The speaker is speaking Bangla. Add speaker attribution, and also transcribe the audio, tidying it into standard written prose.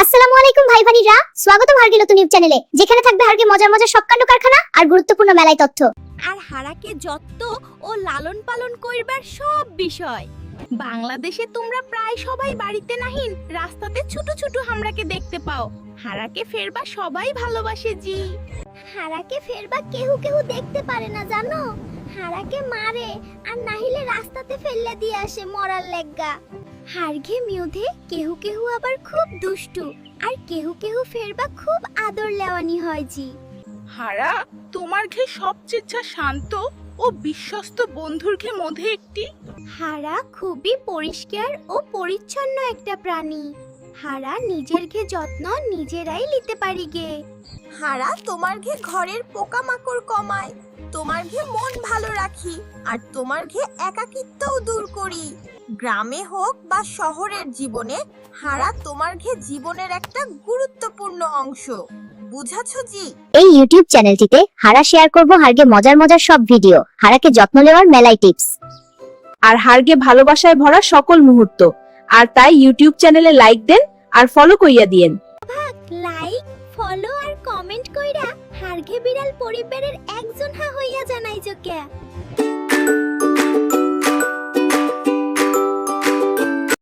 Speaker 1: আসসালামু আলাইকুম ভাই ভানিরা, স্বাগতম হারগে নতুন ইউটিউব চ্যানেলে, যেখানে থাকবে হারগে মজার মজার সব কাণ্ড কারখানা আর গুরুত্বপূর্ণ মেলাই তথ্য।
Speaker 2: আর হারাকে যত্ন ও লালন পালন করবার সব বিষয়। বাংলাদেশে তোমরা প্রায় সবাই বাড়িতে নাহিন রাস্তাতে ছোট ছোট হামরাকে দেখতে পাও। হারাকে ফেরবা সবাই ভালোবাসে জি।
Speaker 1: হারাকে ফেরবা কেহু কেহু দেখতে পারে না জানো, হারাকে মারে আর নাহিলে রাস্তাতে ফেললে দিয়ে আসে মরার লেগা। হারগে মিউধে কেহু কেহু আবার খুব দুষ্টু, আর কেহু কেহু ফেরবা খুব আদর লেওয়ানি হয় জি।
Speaker 3: হারা তোমার ঘে সবচেয়ে শান্ত ও বিশ্বস্ত বন্ধুর ঘে মধ্যে একটি।
Speaker 2: হারা খুবই পরিষ্কার ও পরিচ্ছন্ন একটা প্রাণী। হারা নিজের ঘে যত্ন নিজেরাই নিতে পারি গে।
Speaker 4: হারা তোমার ঘে ঘরের পোকামাকড় কমায়, তোমার ঘে মন ভালো রাখি, আর তোমার ঘে একাকিত্বও দূর করি। গ্রামে হোক বা শহরের জীবনে হারা তোমার ঘে জীবনের একটা গুরুত্বপূর্ণ অংশ। বুঝাছো জি?
Speaker 1: এই ইউটিউব চ্যানেলটিতে হারা শেয়ার করব হারগে মজার মজার সব ভিডিও, হারাকে যত্ন নেওয়ার মেলাই টিপস,
Speaker 5: আর হারগে ভালোবাসায় ভরা সকল মুহূর্ত। আর তাই ইউটিউব চ্যানেলে লাইক দেন আর ফলো কইয়া দিয়েন।
Speaker 2: লাইক, ফলো আর কমেন্ট কইরা হারগে বিড়াল পরিবারের একজন হইয়া জানাইছো কে।